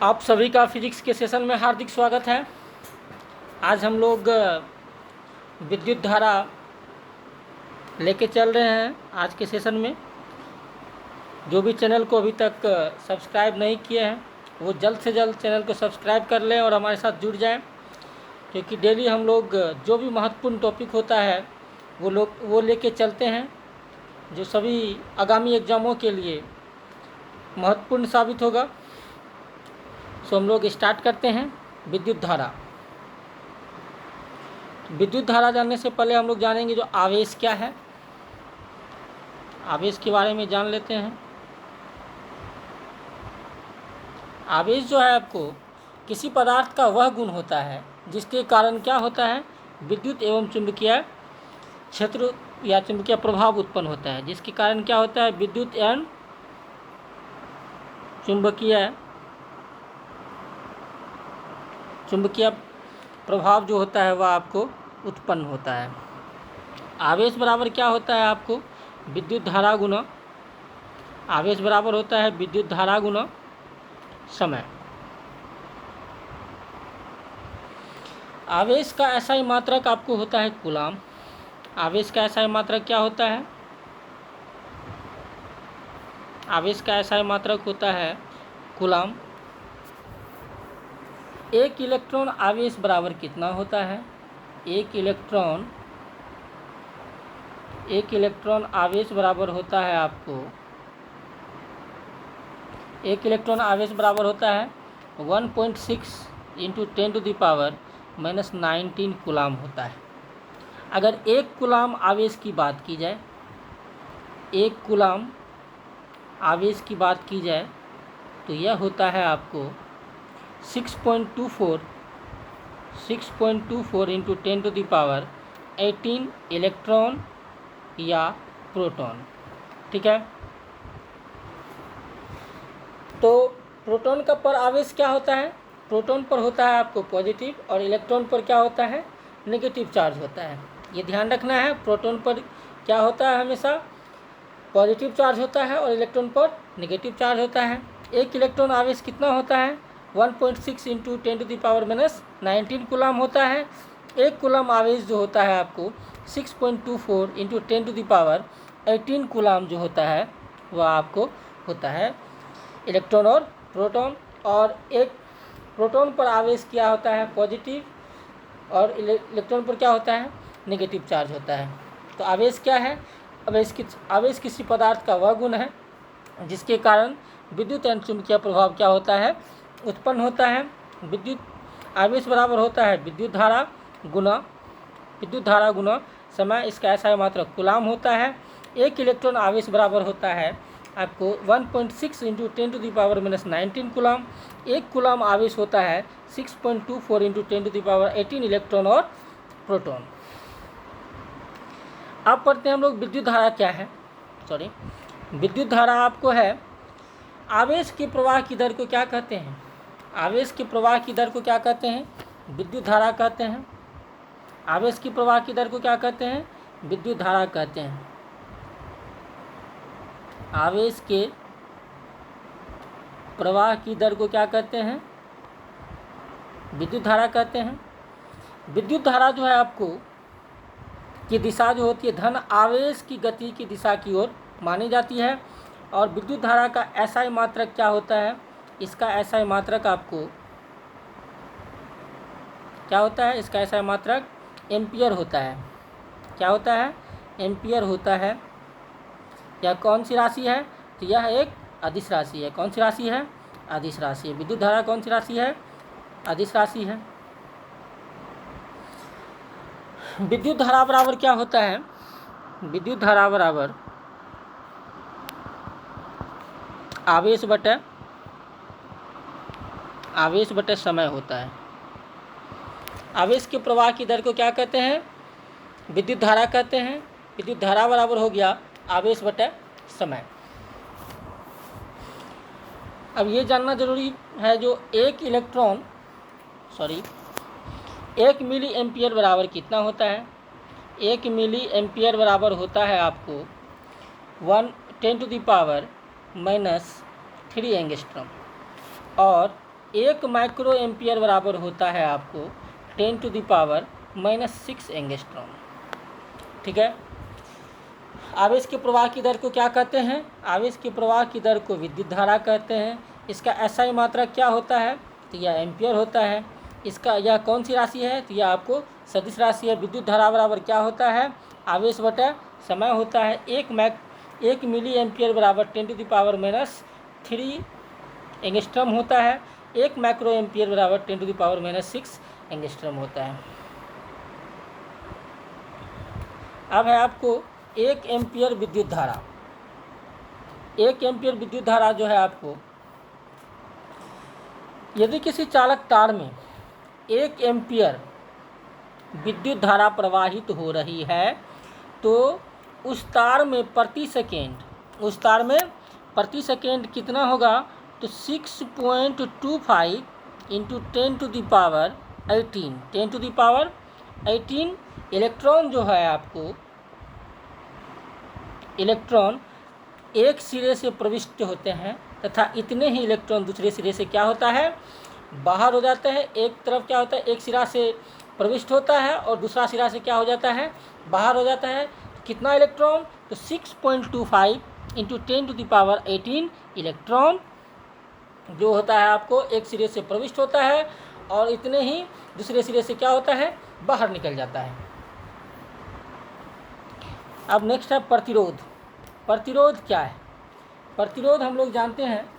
आप सभी का फिजिक्स के सेशन में हार्दिक स्वागत है। आज हम लोग विद्युत धारा लेके चल रहे हैं। आज के सेशन में जो भी चैनल को अभी तक सब्सक्राइब नहीं किए हैं वो जल्द से जल्द चैनल को सब्सक्राइब कर लें और हमारे साथ जुड़ जाएं, क्योंकि डेली हम लोग जो भी महत्वपूर्ण टॉपिक होता है वो लेके चलते हैं, जो सभी आगामी एग्ज़ामों के लिए महत्वपूर्ण साबित होगा। सो हम लोग स्टार्ट करते हैं। विद्युत धारा। विद्युत धारा जानने से पहले हम लोग जानेंगे जो आवेश क्या है। आवेश के बारे में जान लेते हैं। आवेश जो है आपको किसी पदार्थ का वह गुण होता है जिसके कारण क्या होता है, विद्युत एवं चुंबकीय क्षेत्र या चुंबकीय प्रभाव उत्पन्न होता है, जिसके कारण क्या होता है, विद्युत एवं चुंबकीय प्रभाव जो होता है वह आपको उत्पन्न होता है। आवेश बराबर क्या होता है आपको, विद्युत धारा गुना, आवेश बराबर होता है विद्युत धारा गुना समय। आवेश का SI मात्रक आपको होता है कूलाम। आवेश का SI मात्रक क्या होता है, आवेश का SI मात्रक होता है कूलाम। एक इलेक्ट्रॉन आवेश बराबर कितना होता है, एक इलेक्ट्रॉन आवेश बराबर होता है आपको, एक इलेक्ट्रॉन आवेश बराबर होता है 1.6 इंटू 10⁻⁻19 कूलाम होता है। अगर एक कूलाम आवेश की बात की जाए, एक कूलाम आवेश की बात की जाए तो यह होता है आपको 6.24 इंटू 10⁻18 इलेक्ट्रॉन या प्रोटॉन। ठीक है, तो प्रोटॉन का पर आवेश क्या होता है, प्रोटॉन पर होता है आपको पॉजिटिव और इलेक्ट्रॉन पर क्या होता है, नेगेटिव चार्ज होता है। ये ध्यान रखना है, प्रोटॉन पर क्या होता है, हमेशा पॉजिटिव चार्ज होता है और इलेक्ट्रॉन पर नेगेटिव चार्ज होता है। एक इलेक्ट्रॉन आवेश कितना होता है, 1.6 इंटू 10⁻⁻19 कूलाम होता है। एक कूलाम आवेश जो होता है आपको 6.24 इंटू 10⁻18 कूलाम जो होता है वह आपको होता है इलेक्ट्रॉन और प्रोटॉन। और एक प्रोटॉन पर आवेश क्या होता है, पॉजिटिव, और इलेक्ट्रॉन पर क्या होता है, नेगेटिव चार्ज होता है। तो आवेश क्या है, आवेश किसी पदार्थ का वह गुण है जिसके कारण विद्युत एवं चुंबकीय प्रभाव क्या होता है, उत्पन्न होता है। विद्युत आवेश बराबर होता है विद्युत धारा गुना समय। इसका SI मात्रक कूलाम होता है। एक इलेक्ट्रॉन आवेश बराबर होता है आपको 1.6 इंटू 10⁻⁻19 कूलाम। एक कूलाम आवेश होता है 6.24 इंटू 10⁻18 इलेक्ट्रॉन और प्रोटॉन। अब पढ़ते हैं हम लोग विद्युत धारा क्या है। विद्युत धारा आपको है, आवेश के प्रवाह की दर को क्या कहते हैं, आवेश के प्रवाह की दर को क्या कहते हैं, विद्युत धारा कहते हैं। आवेश की प्रवाह की दर को क्या कहते हैं, विद्युत धारा कहते हैं। आवेश के प्रवाह की दर को क्या कहते हैं, विद्युत धारा कहते हैं। विद्युत धारा जो है आपको की दिशा जो होती है धन आवेश की गति की दिशा की ओर मानी जाती है। और विद्युत धारा का SI मात्रक क्या होता है, इसका SI मात्रक आपको क्या होता है, इसका SI मात्रक एम्पियर होता है। क्या होता है, एम्पियर होता है। यह कौन सी राशि है, तो यह एक अदिश राशि है। कौन सी राशि है, अदिश राशि है। विद्युत धारा कौन सी राशि है, अदिश राशि है। विद्युत धारा बराबर क्या होता है, विद्युत धारा बराबर आवेश बटे समय होता है। आवेश के प्रवाह की दर को क्या कहते हैं, विद्युत धारा कहते हैं। विद्युत धारा बराबर हो गया आवेश बटे समय। अब ये जानना जरूरी है, जो एक मिली एम्पियर बराबर कितना होता है, एक मिली एम्पियर बराबर होता है आपको 10⁻³ एंगस्ट्रॉम। और 1 माइक्रो एम्पियर बराबर होता है आपको 10⁻⁻6 एंगस्ट्रॉम। ठीक है। आवेश के प्रवाह की दर को क्या कहते हैं? आवेश के प्रवाह की दर को विद्युत धारा कहते हैं। इसका SI मात्रक क्या होता है? तो यह एम्पियर होता है। इसका यह कौन सी राशि है? तो यह आपको सदिश राशि है। विद्युत धारा बराबर क्या होता है? आवेश बटा समय होता है। 1 मिली एम्पियर बराबर 10⁻⁻3 एंगस्ट्रॉम होता है। 1 माइक्रो एम्पियर बराबर 10⁻⁻6 एंगस्ट्रॉम होता है। अब है आपको 1 एम्पियर विद्युत धारा। 1 एम्पियर विद्युत धारा जो है आपको, यदि किसी चालक तार में 1 एम्पियर विद्युत धारा प्रवाहित हो रही है तो उस तार में प्रति सेकेंड कितना होगा? तो 6.25 इंटू 10⁻18 इलेक्ट्रॉन जो है आपको, इलेक्ट्रॉन एक सिरे से प्रविष्ट होते हैं तथा इतने ही इलेक्ट्रॉन दूसरे सिरे से क्या होता है? बाहर हो जाते हैं। एक तरफ क्या होता है? एक सिरा से प्रविष्ट होता है और दूसरा सिरा से क्या हो जाता है? बाहर हो जाता है। कितना इलेक्ट्रॉन? तो 6.25 इंटू 10⁻18 इलेक्ट्रॉन जो होता है आपको एक सिरे से प्रविष्ट होता है और इतने ही दूसरे सिरे से क्या होता है? बाहर निकल जाता है। अब नेक्स्ट है प्रतिरोध। प्रतिरोध क्या है? प्रतिरोध हम लोग जानते हैं,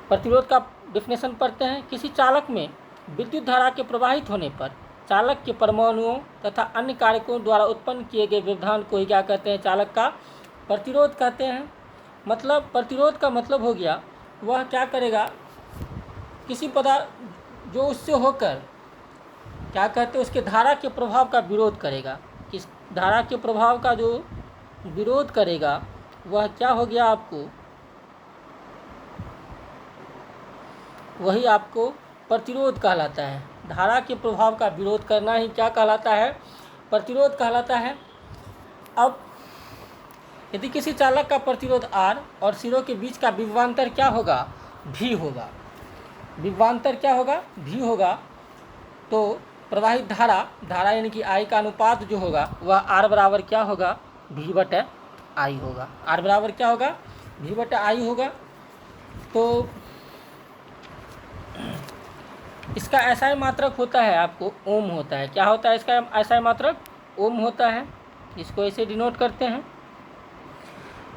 प्रतिरोध का डेफिनेशन पढ़ते हैं। किसी चालक में विद्युत धारा के प्रवाहित होने पर चालक के परमाणुओं तथा अन्य कारकों द्वारा उत्पन्न किए गए व्यवधान को ही क्या कहते हैं? चालक का प्रतिरोध कहते हैं। मतलब प्रतिरोध का मतलब हो गया, वह क्या करेगा? किसी पदार्थ जो उससे होकर क्या कहते हैं, उसके धारा के प्रभाव का विरोध करेगा। इस धारा के प्रभाव का जो विरोध करेगा वह क्या हो गया आपको? वही आपको प्रतिरोध कहलाता है। धारा के प्रभाव का विरोध करना ही क्या कहलाता है? प्रतिरोध कहलाता है। अब यदि किसी चालक का प्रतिरोध R और सिरों के बीच का विभवांतर क्या होगा? V होगा। विभवांतर क्या होगा? V होगा। तो प्रवाहित धारा यानी कि I का अनुपात जो होगा वह R बराबर क्या होगा? V/I होगा। R बराबर क्या होगा? V/I होगा। तो इसका SI मात्रक होता है आपको ओम होता है। क्या होता है इसका SI मात्रक? ओम होता है। इसको ऐसे डिनोट करते हैं।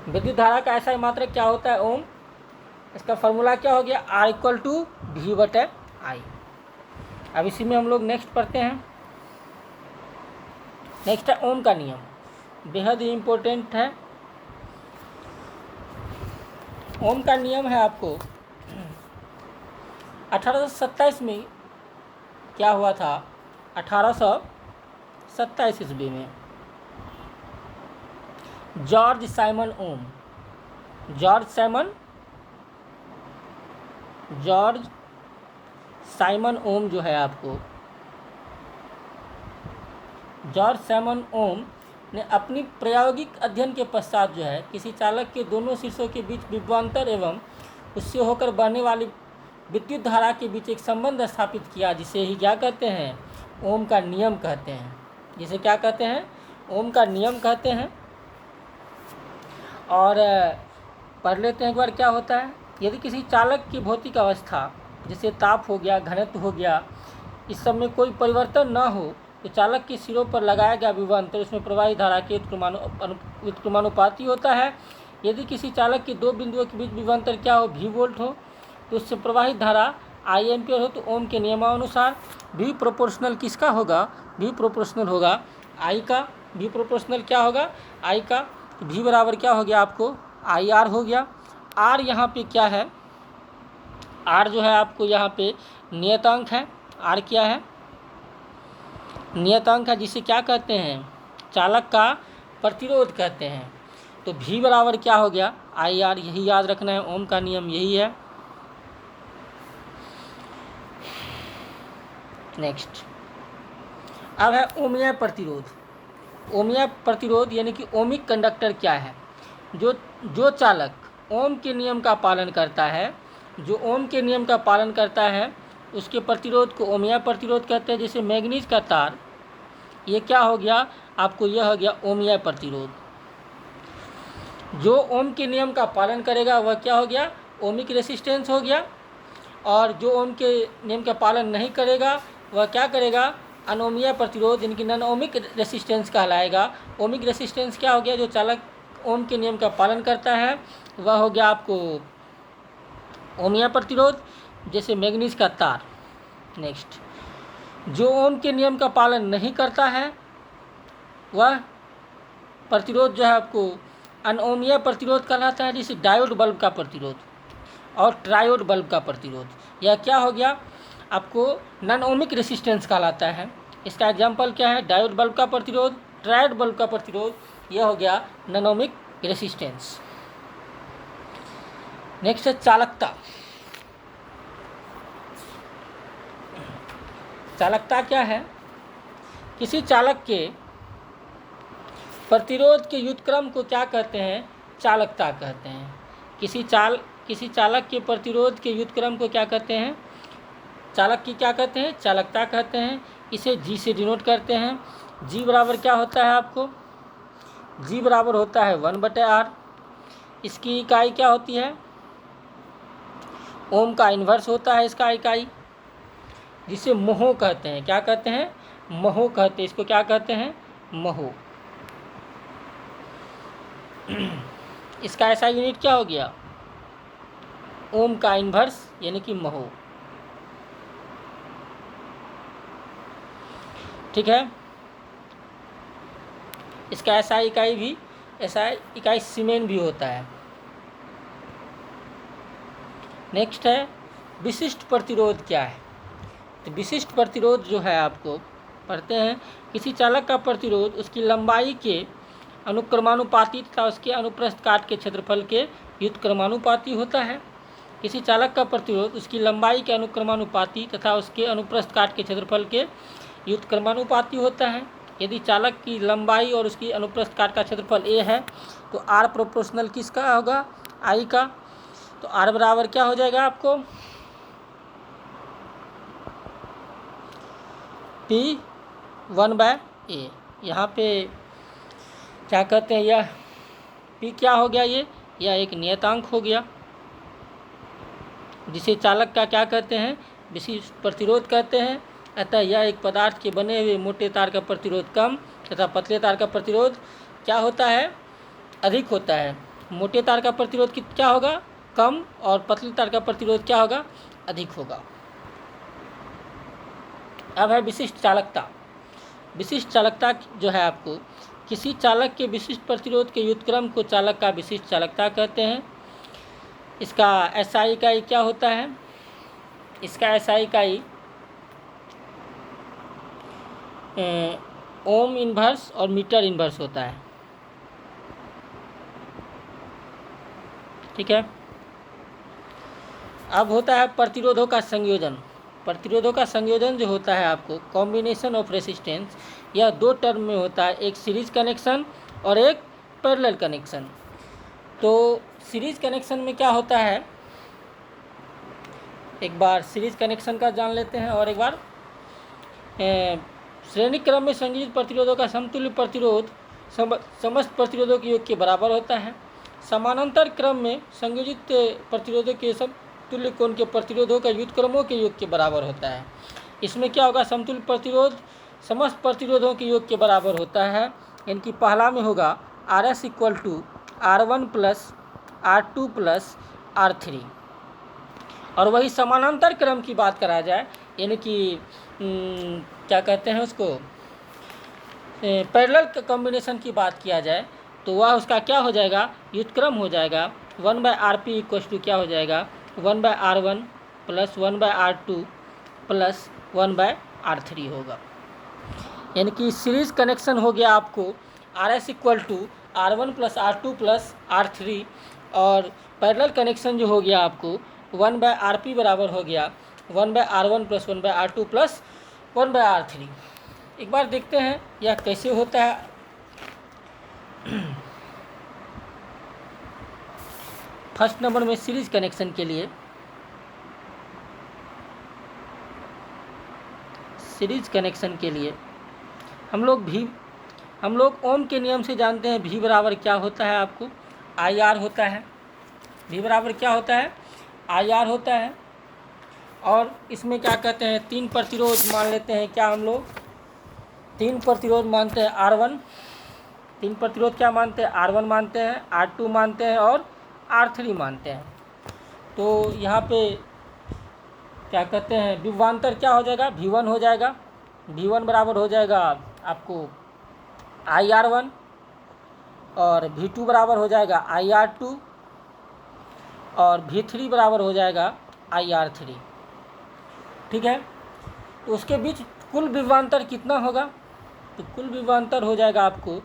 विद्युत धारा का SI मात्रक क्या होता है? ओम। इसका फॉर्मूला क्या हो गया? R = V/I। अब इसी में हम लोग नेक्स्ट पढ़ते हैं। नेक्स्ट है ओम का नियम, बेहद ही इम्पोर्टेंट है। ओम का नियम है आपको 1827 में क्या हुआ था? 1827 ईस्वी में जॉर्ज साइमन ओम जो है आपको, जॉर्ज साइमन ओम ने अपनी प्रायोगिक अध्ययन के पश्चात जो है किसी चालक के दोनों शीर्षों के बीच विभवांतर एवं उससे होकर बहने वाली विद्युत धारा के बीच एक संबंध स्थापित किया, जिसे ही क्या कहते हैं? ओम का नियम कहते हैं। जिसे क्या कहते हैं? ओम का नियम कहते हैं। और पढ़ लेते हैं एक बार क्या होता है। यदि किसी चालक की भौतिक अवस्था जैसे ताप हो गया, घनत्व हो गया, इस सब में कोई परिवर्तन ना हो तो चालक के सिरों पर लगाया गया विभवांतर उसमें प्रवाही धारा के व्युत्क्रमानुपाती होता है। यदि किसी चालक की दो बिंदुओं के बीच विभवांतर क्या हो? V वोल्ट हो तो उससे प्रवाहित धारा I एम्पियर हो। तो ओम के नियमानुसार V प्रोपोर्शनल किसका होगा? V प्रोपोर्शनल होगा I का। V प्रोपोर्शनल क्या होगा? I का। तो V बराबर क्या हो गया आपको? IR हो गया। R यहाँ पे क्या है? R जो है आपको यहाँ पे नियतांक है। R क्या है? नियतांक है, जिसे क्या कहते हैं? चालक का प्रतिरोध कहते हैं। तो V बराबर क्या हो गया? IR। यही याद रखना है, ओम का नियम यही है। नेक्स्ट अब है ओमिया प्रतिरोध। ओमिया प्रतिरोध यानी कि ओमिक कंडक्टर क्या है? जो जो चालक ओम के नियम का पालन करता है, जो ओम के नियम का पालन करता है उसके प्रतिरोध को ओमिया प्रतिरोध कहते हैं। जैसे मैग्नीज का तार, ये क्या हो गया आपको, यह हो गया ओमिया प्रतिरोध। जो ओम के नियम का पालन करेगा वह क्या हो गया, ओमिक रेसिस्टेंस हो गया। और जो ओम के नियम का पालन नहीं करेगा वह क्या करेगा, अनोमिया प्रतिरोध, इनकी नॉन ओमिक रेसिस्टेंस कहलाएगा। ओमिक रेसिस्टेंस क्या हो गया, जो चालक ओम के नियम का पालन करता है वह हो गया आपको ओमिया प्रतिरोध, जैसे मैग्नीज का तार। नेक्स्ट, जो ओम के नियम का पालन नहीं करता है वह प्रतिरोध जो है आपको अनओमिया प्रतिरोध कहलाता है, जैसे डायोड बल्ब का प्रतिरोध और ट्रायोड बल्ब का प्रतिरोध। यह क्या हो गया आपको नॉन ओमिक रेसिस्टेंस कहलाता है। इसका एग्जाम्पल क्या है, डायोड बल्ब का प्रतिरोध, ट्रायोड बल्ब का प्रतिरोध, यह हो गया नॉन ओमिक रेसिस्टेंस। नेक्स्ट है चालकता। चालकता क्या है, किसी चालक के प्रतिरोध के व्युत्क्रम को क्या कहते हैं, चालकता कहते हैं। किसी चालक के प्रतिरोध के व्युत्क्रम को क्या कहते हैं, चालक की क्या कहते हैं, चालकता कहते हैं। इसे जी से डिनोट करते हैं। जी बराबर क्या होता है आपको, जी बराबर होता है 1/r। इसकी इकाई क्या होती है, ओम का इन्वर्स होता है इसका इकाई, जिसे मोहो कहते हैं। क्या कहते हैं, मोहो कहते हैं। इसको क्या कहते हैं, मोहो। इसका ऐसा यूनिट क्या हो गया, ओम का इन्वर्स यानी कि मोहो। ठीक है, इसका ऐसा इकाई सीमेन भी होता है। नेक्स्ट है विशिष्ट प्रतिरोध क्या है। तो विशिष्ट प्रतिरोध जो है आपको पढ़ते हैं, किसी चालक का प्रतिरोध उसकी लंबाई के अनुक्रमानुपाती तथा उसके अनुप्रस्थ काट के क्षेत्रफल के व्युत्क्रमानुपाती होता है। किसी चालक का प्रतिरोध उसकी लंबाई के अनुक्रमानुपाती तथा उसके अनुप्रस्थ काट के क्षेत्रफल के व्युत्क्रमानुपाती होता है। यदि चालक की लंबाई और उसकी अनुप्रस्थ काट का क्षेत्रफल a है तो r प्रोपोर्शनल किसका होगा, I का। तो r बराबर क्या हो जाएगा आपको, P1/a। यहाँ पे क्या कहते हैं, यह P क्या हो गया, यह एक नियतांक हो गया, जिसे चालक का क्या कहते हैं, विशिष्ट प्रतिरोध कहते हैं। अतः यह एक पदार्थ के बने हुए मोटे तार का प्रतिरोध कम तथा पतले तार का प्रतिरोध क्या होता है, अधिक होता है। मोटे तार का प्रतिरोध क्या होगा, कम, और पतले तार का प्रतिरोध क्या होगा, अधिक होगा। अब है विशिष्ट चालकता। विशिष्ट चालकता जो है आपको, किसी चालक के विशिष्ट प्रतिरोध के व्युत्क्रम को चालक का विशिष्ट चालकता कहते हैं। इसका SI इकाई क्या होता है, इसका SI इकाई ओम इन्वर्स और मीटर इन्वर्स होता है। ठीक है, अब होता है प्रतिरोधों का संयोजन। प्रतिरोधों का संयोजन जो होता है आपको, कॉम्बिनेशन ऑफ रेसिस्टेंस, यह दो टर्म में होता है, एक सीरीज कनेक्शन और एक पैरेलल कनेक्शन। तो सीरीज कनेक्शन में क्या होता है, एक बार सीरीज कनेक्शन का जान लेते हैं और एक बार श्रेणी क्रम में संयोजित प्रतिरोधों का समतुल्य प्रतिरोध समस्त प्रतिरोधों के योग के बराबर होता है। समानांतर क्रम में संयोजित प्रतिरोधों के समतुल्य कोण के प्रतिरोधों का व्युत्क्रमों के योग के बराबर होता है। इसमें क्या होगा, समतुल्य प्रतिरोध समस्त प्रतिरोधों के योग के बराबर होता है। इनकी पहला में होगा RS = R1 + R2 + R3। और वही समानांतर क्रम की बात करा जाए, यानी कि क्या कहते हैं उसको, पैरेलल कॉम्बिनेशन की बात किया जाए, तो वह उसका क्या हो जाएगा, व्युत्क्रम हो जाएगा। 1/Rp = क्या हो जाएगा, 1/R1 + 1/R2 + 1/R3 होगा। यानी कि सीरीज कनेक्शन हो गया आपको RS = R1 + R2 + R3, और पैरेलल कनेक्शन जो हो गया आपको 1/Rp बराबर हो गया 1/R1 + 1/R2 + 1/R3। एक बार देखते हैं यह कैसे होता है। फर्स्ट नंबर में सीरीज कनेक्शन के लिए हम लोग ओम के नियम से जानते हैं V बराबर क्या होता है आपको, IR होता है। V बराबर क्या होता है, IR होता है। और इसमें क्या कहते हैं, 3 प्रतिरोध मान लेते हैं। क्या हम लोग 3 प्रतिरोध मानते हैं, R1, 3 प्रतिरोध क्या मानते हैं, R1 मानते हैं, R2 मानते हैं और R3 मानते हैं। तो यहाँ पे क्या कहते हैं, विभवांतर क्या हो जाएगा, V1 हो जाएगा। V1 बराबर हो जाएगा आपको IR1 और V2 बराबर हो जाएगा IR2 और V3 बराबर हो जाएगा IR3। ठीक है, तो उसके बीच कुल विभवांतर कितना होगा, तो कुल विभवांतर हो जाएगा आपको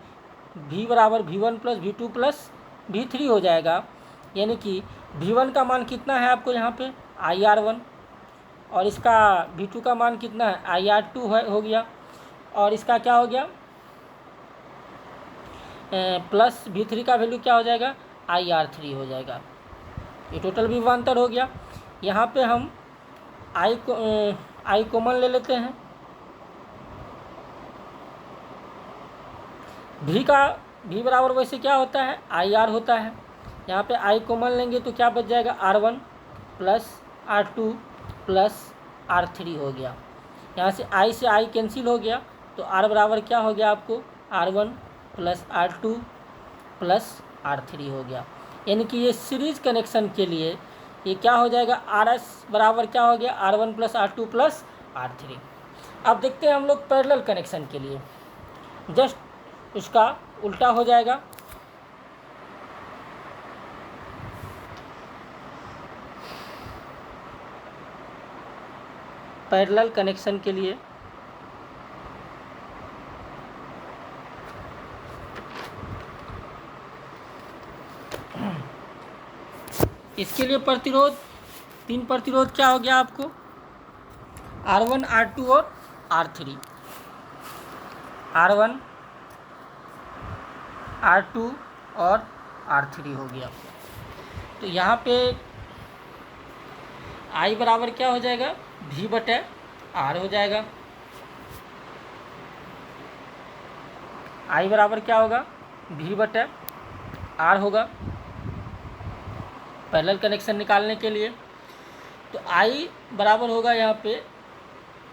V बराबर V1 plus V2 plus V3 हो जाएगा। यानी कि V1 का मान कितना है आपको यहाँ पे IR1 और इसका V2 का मान कितना है IR2 हो गया और इसका क्या हो गया प्लस V3 का वैल्यू क्या हो जाएगा IR3 हो जाएगा। ये टोटल विभवांतर हो गया। यहाँ पे हम I कॉमन ले लेते हैं। V बराबर वैसे क्या होता है IR होता है। यहाँ पे I कॉमन लेंगे तो क्या बच जाएगा R1 plus R2 plus R3 हो गया। यहाँ से I कैंसिल हो गया तो R बराबर क्या हो गया आपको R1 plus R2 plus R3 हो गया। यानी कि ये सीरीज कनेक्शन के लिए ये क्या हो जाएगा RS बराबर क्या हो गया R1 plus R2 plus R3। अब देखते हैं हम लोग पैरेलल कनेक्शन के लिए, जस्ट उसका उल्टा हो जाएगा। पैरेलल कनेक्शन के लिए इसके लिए प्रतिरोध 3 प्रतिरोध क्या हो गया आपको R1 R2 और R3, R1 R2 और R3 हो गया। तो यहाँ पे I बराबर क्या हो जाएगा V बटे R हो जाएगा। I बराबर क्या होगा V बटे R होगा पैरेलल कनेक्शन निकालने के लिए। तो I बराबर होगा यहाँ पे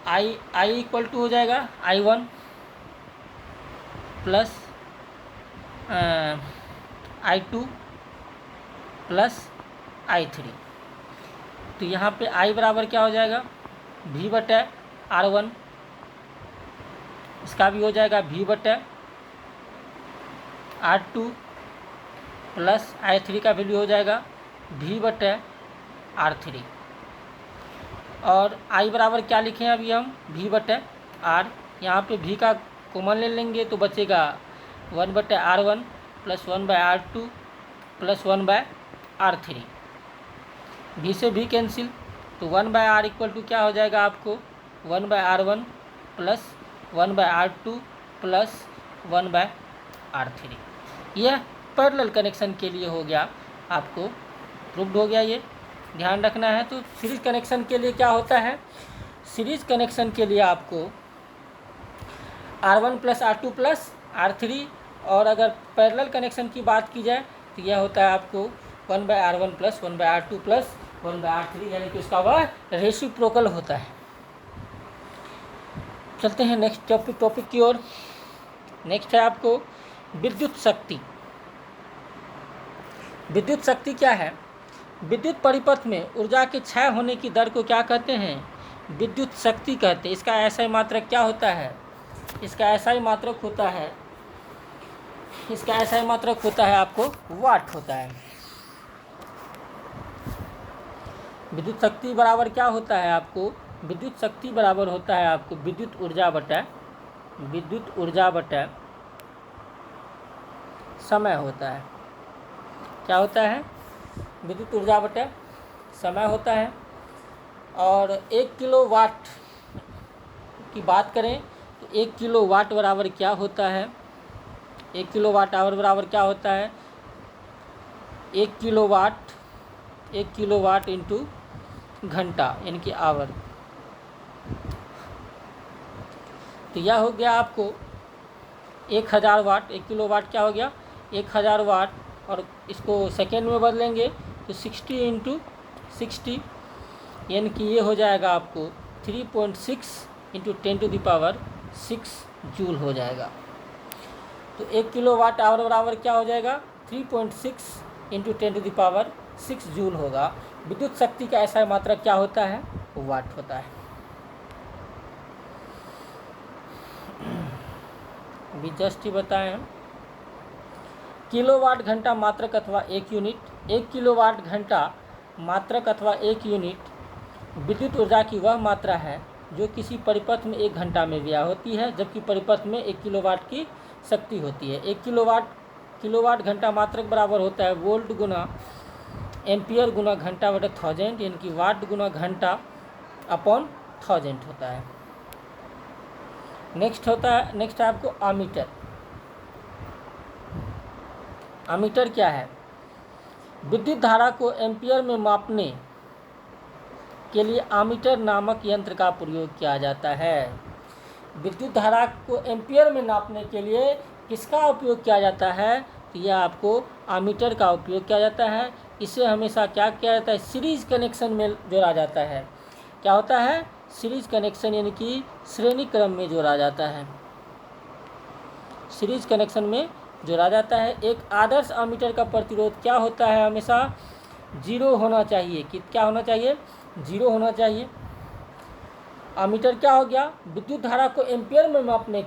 I इक्वल टू हो जाएगा I1 plus I2 plus I3। तो यहाँ पे I बराबर क्या हो जाएगा V बटे R1, इसका भी हो जाएगा V बटे R2 प्लस I3 का वैल्यू हो जाएगा V बटे R3। और I बराबर क्या लिखें अभी हम V बटे R। यहाँ पे V का कॉमन ले लेंगे तो बचेगा 1 बटे R1 plus 1 by R2 plus 1 by R3। V से V कैंसिल तो 1 बाय R इक्वल टू क्या हो जाएगा आपको 1 by R1 plus 1 by R2 plus 1 by R3। यह पैरेलल कनेक्शन के लिए हो गया, आपको प्रूव्ड हो गया, ये ध्यान रखना है। तो सीरीज कनेक्शन के लिए क्या होता है, सीरीज कनेक्शन के लिए आपको R1 plus R2 plus R3 और अगर पैरेलल कनेक्शन की बात की जाए तो यह होता है आपको 1 by R1 plus 1 by R2 plus 1 by R3, यानी कि उसका वह रेसिप्रोकल होता है। चलते हैं नेक्स्ट टॉपिक की ओर। नेक्स्ट है आपको विद्युत शक्ति। विद्युत शक्ति क्या है, विद्युत परिपथ में ऊर्जा के क्षय होने की दर को क्या कहते हैं, विद्युत शक्ति कहते हैं। इसका SI मात्रक क्या होता है, इसका SI मात्रक होता है, इसका SI मात्रक होता है आपको वाट होता है। विद्युत शक्ति बराबर क्या होता है आपको, विद्युत शक्ति बराबर होता है आपको विद्युत ऊर्जा बटा समय होता है। क्या होता है, विद्युत ऊर्जा बटे समय होता है। और 1 किलोवाट की बात करें तो 1 किलोवाट बराबर क्या होता है, 1 किलोवाट आवर बराबर क्या होता है, 1 किलोवाट 1 किलोवाट इंटू घंटा यानी कि आवर। तो यह हो गया आपको 1000 वाट। 1 किलोवाट क्या हो गया 1000 वाट, और इसको सेकेंड में बदलेंगे तो 60 इंटू 60 यानी कि ये हो जाएगा आपको 3.6 इंटू 10⁻6 जूल हो जाएगा। तो 1 किलोवाट आवर बराबर क्या हो जाएगा 3.6 इंटू 10⁻6 जूल होगा। विद्युत शक्ति का ऐसा मात्रक क्या होता है वाट होता है। अभी जस्ट ही बताएं हम। किलोवाट घंटा मात्रक अथवा एक यूनिट। 1 किलोवाट घंटा मात्रक अथवा एक यूनिट विद्युत ऊर्जा की वह मात्रा है जो किसी परिपथ में 1 घंटा में व्यय होती है, जबकि परिपथ में 1 किलोवाट की शक्ति होती है। 1 किलोवाट घंटा मात्रक बराबर होता है वोल्ट गुना एम्पियर गुना घंटा बटे 1000 यानी कि वाट गुना घंटा अपॉन 1000 होता है। नेक्स्ट है आपको आमीटर। आमीटर क्या है? विद्युत धारा को एम्पियर में मापने के लिए आमीटर नामक यंत्र का प्रयोग किया जाता है। विद्युत धारा को एम्पियर में नापने के लिए किसका उपयोग किया जाता है? तो यह आपको आमीटर का उपयोग किया जाता है। इसे हमेशा क्या किया जाता है सीरीज कनेक्शन में जोड़ा जाता है। क्या होता है सीरीज कनेक्शन यानी कि श्रेणी क्रम में जोड़ा जाता है। सीरीज कनेक्शन में जोड़ा जाता है। एक आदर्श आमीटर का प्रतिरोध क्या होता है हमेशा 0 होना चाहिए। कि क्या होना चाहिए 0 होना चाहिए। आमीटर क्या हो गया विद्युत धारा को एम्पियर में मापने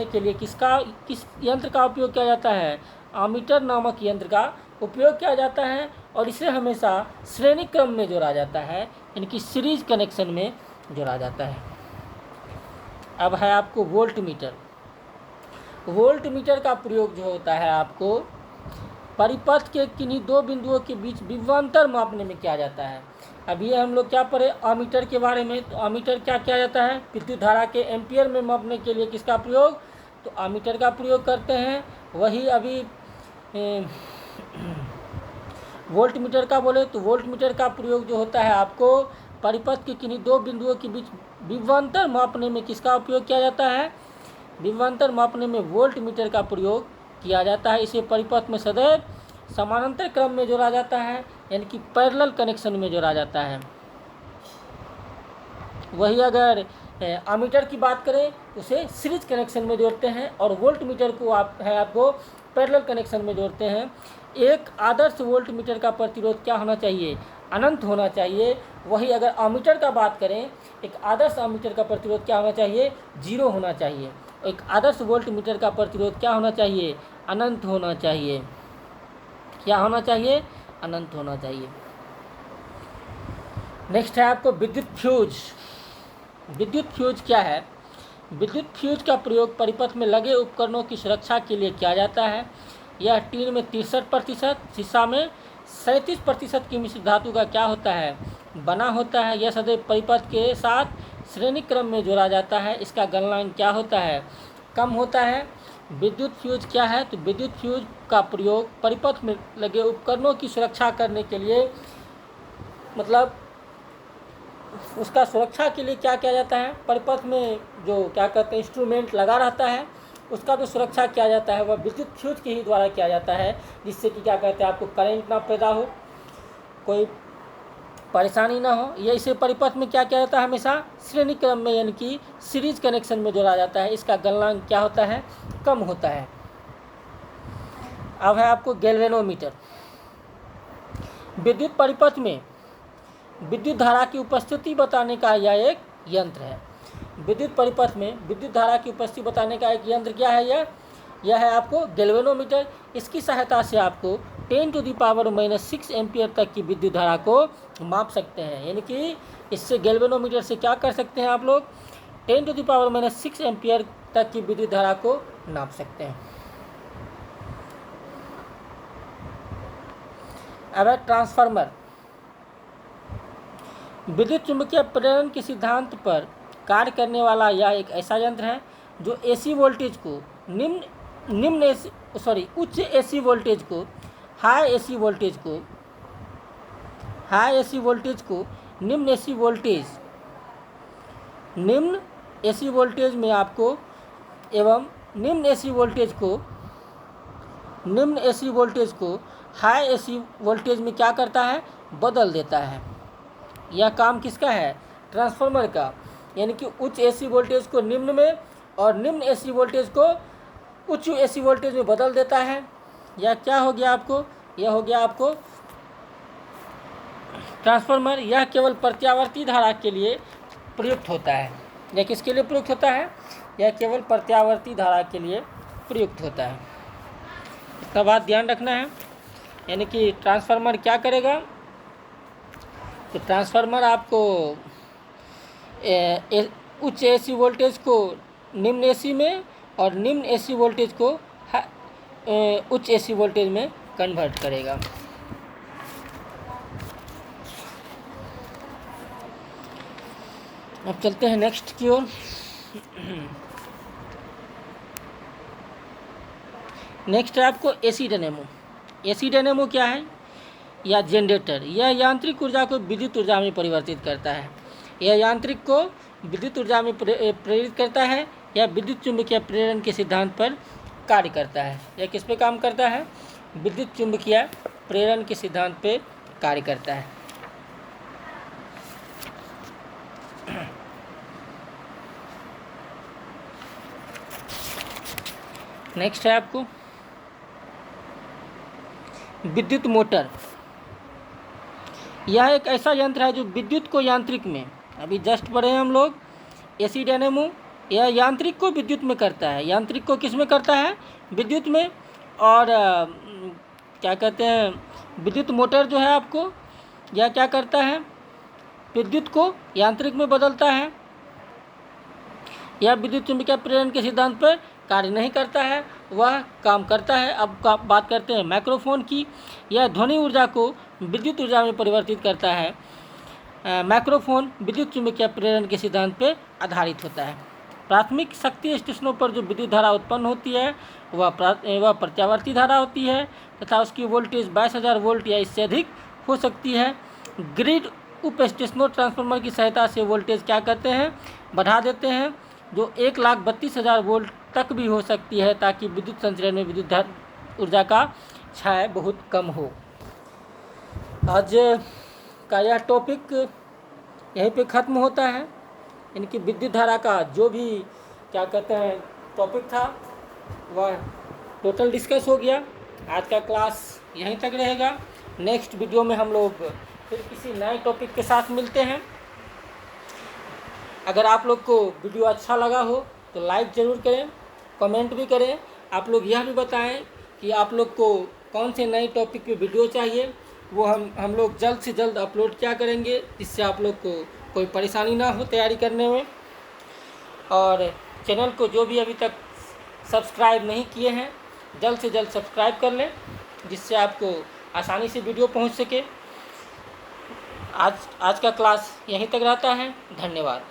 के लिए किस यंत्र का उपयोग किया जाता है आमीटर नामक यंत्र का उपयोग किया जाता है, और इसे हमेशा श्रेणी क्रम में जोड़ा जाता है यानी कि सीरीज कनेक्शन में जोड़ा जाता है। अब है आपको वोल्ट मीटर। वोल्ट मीटर का प्रयोग जो होता है आपको परिपथ के किन्हीं 2 बिंदुओं के बीच विभवांतर मापने में किया जाता है। अब ये हम लोग क्या पढ़े आमीटर के बारे में। तो आमीटर क्या किया जाता है विद्युत धारा के एम्पियर में मापने के लिए किसका प्रयोग तो आमीटर का प्रयोग करते हैं। वही अभी वोल्ट मीटर का बोले तो वोल्ट मीटर का प्रयोग जो होता है आपको परिपथ के किन्हीं 2 बिंदुओं के बीच विभवांतर मापने में किसका उपयोग किया जाता है विभवांतर मापने में वोल्ट मीटर का प्रयोग किया जाता है। इसे परिपथ में सदैव समानांतर क्रम में जोड़ा जाता है यानी कि पैरेलल कनेक्शन में जोड़ा जाता है। वही अगर आमीटर की बात करें तो उसे सीरीज कनेक्शन में जोड़ते हैं, और वोल्ट मीटर को आपको पैरेलल कनेक्शन में जोड़ते हैं। एक आदर्श वोल्ट मीटर का प्रतिरोध क्या होना चाहिए अनंत होना चाहिए। वही अगर आमीटर का बात करें एक आदर्श आमीटर का प्रतिरोध क्या होना चाहिए 0 होना चाहिए। एक आदर्श वोल्ट मीटर का प्रतिरोध क्या होना चाहिए अनंत होना चाहिए। क्या होना चाहिए अनंत होना चाहिए। नेक्स्ट है आपको विद्युत फ्यूज। विद्युत फ्यूज क्या है? विद्युत फ्यूज का प्रयोग परिपथ में लगे उपकरणों की सुरक्षा के लिए किया जाता है। यह टीन में 63%, शीशा में 37% की मिश्र धातु का क्या होता है बना होता है। यह सदैव परिपथ के साथ श्रेणी क्रम में जोड़ा जाता है। इसका गलनांक क्या होता है कम होता है। विद्युत फ्यूज क्या है? तो विद्युत फ्यूज का प्रयोग परिपथ में लगे उपकरणों की सुरक्षा करने के लिए मतलब उसका सुरक्षा के लिए क्या किया जाता है परिपथ में जो क्या कहते हैं इंस्ट्रूमेंट लगा रहता है उसका जो सुरक्षा किया जाता है वह विद्युत फ्यूज के ही द्वारा किया जाता है, जिससे कि क्या कहते हैं आपको करंट ना पैदा हो, कोई परेशानी ना हो। ये इसे परिपथ में क्या किया जाता है हमेशा श्रेणी क्रम में यानी कि सीरीज कनेक्शन में जोड़ा जाता है। इसका गलनांक क्या होता है कम होता है। अब है आपको गैल्वेनोमीटर। विद्युत परिपथ में विद्युत धारा की उपस्थिति बताने का यह एक यंत्र है। विद्युत परिपथ में विद्युत धारा की उपस्थिति बताने का एक यंत्र क्या है यह है आपको गैल्वेनोमीटर। इसकी सहायता से आपको 10⁻⁻6 एम्पियर तक की विद्युत धारा को माप सकते हैं। यानी कि इससे गैल्वेनोमीटर से क्या कर सकते हैं आप लोग 10⁻⁻6 एम्पियर तक की विद्युत धारा को नाप सकते हैं। अब है ट्रांसफार्मर। विद्युत चुम्बकीय प्रेरण के सिद्धांत पर कार्य करने वाला यह एक ऐसा यंत्र है जो एसी वोल्टेज को उच्च एसी वोल्टेज को हाई एसी वोल्टेज को निम्न एसी वोल्टेज में आपको एवं निम्न एसी वोल्टेज को हाई एसी वोल्टेज में क्या करता है, बदल देता है। यह काम किसका है, ट्रांसफार्मर का, यानी कि उच्च एसी वोल्टेज को निम्न में और निम्न एसी वोल्टेज को उच्च एसी वोल्टेज में बदल देता है। यह क्या हो गया आपको, यह हो गया आपको ट्रांसफार्मर। यह केवल प्रत्यावर्ती धारा के लिए प्रयुक्त होता है। यह किसके लिए प्रयुक्त होता है, यह केवल प्रत्यावर्ती धारा के लिए प्रयुक्त होता है। इसका बात ध्यान रखना है। यानी कि ट्रांसफार्मर क्या करेगा, तो ट्रांसफार्मर आपको उच्च एसी वोल्टेज को निम्न एसी में और निम्न एसी वोल्टेज को उच्च एसी वोल्टेज में कन्वर्ट करेगा। अब चलते हैं नेक्स्ट की ओर। नेक्स्ट है आपको एसी डायनेमो। एसी डायनेमो क्या है, या जनरेटर। यह यांत्रिक ऊर्जा को विद्युत ऊर्जा में परिवर्तित करता है। यह यांत्रिक को विद्युत ऊर्जा में प्रेरित करता है। यह विद्युत चुंबकीय प्रेरण के सिद्धांत पर कार्य करता है। यह किस पे काम करता है, विद्युत चुंबकीय प्रेरण के सिद्धांत पे कार्य करता है। नेक्स्ट है आपको विद्युत मोटर। यह एक ऐसा यंत्र है जो विद्युत को यांत्रिक में, अभी जस्ट पढ़े हम लोग एसी डायनेमो, यह यांत्रिक को विद्युत में करता है। यांत्रिक को किस में करता है, विद्युत में। और क्या कहते हैं, विद्युत मोटर जो है आपको, यह क्या करता है, विद्युत को यांत्रिक में बदलता है। यह विद्युत चुंबकीय प्रेरण के सिद्धांत पर कार्य नहीं करता है, वह काम करता है। अब बात करते हैं माइक्रोफोन की। यह ध्वनि ऊर्जा को विद्युत ऊर्जा में परिवर्तित करता है। माइक्रोफोन विद्युत चुंबकीय प्रेरण के सिद्धांत पर आधारित होता है। प्राथमिक शक्ति स्टेशनों पर जो विद्युत धारा उत्पन्न होती है वह प्रत्यावर्ती धारा होती है तथा उसकी वोल्टेज 22,000 वोल्ट या इससे अधिक हो सकती है। ग्रिड उप स्टेशनों ट्रांसफार्मर की सहायता से वोल्टेज क्या करते हैं, बढ़ा देते हैं, जो 1,32,000 वोल्ट तक भी हो सकती है, ताकि विद्युत संचरण में विद्युत ऊर्जा का क्षय बहुत कम हो। आज का यह टॉपिक यहीं पे ख़त्म होता है। इनकी विद्युत धारा का जो भी क्या कहते हैं टॉपिक था वह टोटल डिस्कस हो गया। आज का क्लास यहीं तक रहेगा। नेक्स्ट वीडियो में हम लोग फिर किसी नए टॉपिक के साथ मिलते हैं। अगर आप लोग को वीडियो अच्छा लगा हो तो लाइक ज़रूर करें, कमेंट भी करें। आप लोग यह भी बताएं कि आप लोग को कौन से नए टॉपिक पे वीडियो चाहिए, वो हम लोग जल्द से जल्द अपलोड क्या करेंगे, जिससे आप लोग को कोई परेशानी ना हो तैयारी करने में। और चैनल को जो भी अभी तक सब्सक्राइब नहीं किए हैं, जल्द से जल्द सब्सक्राइब कर लें, जिससे आपको आसानी से वीडियो पहुंच सके। आज का क्लास यहीं तक रहता है। धन्यवाद।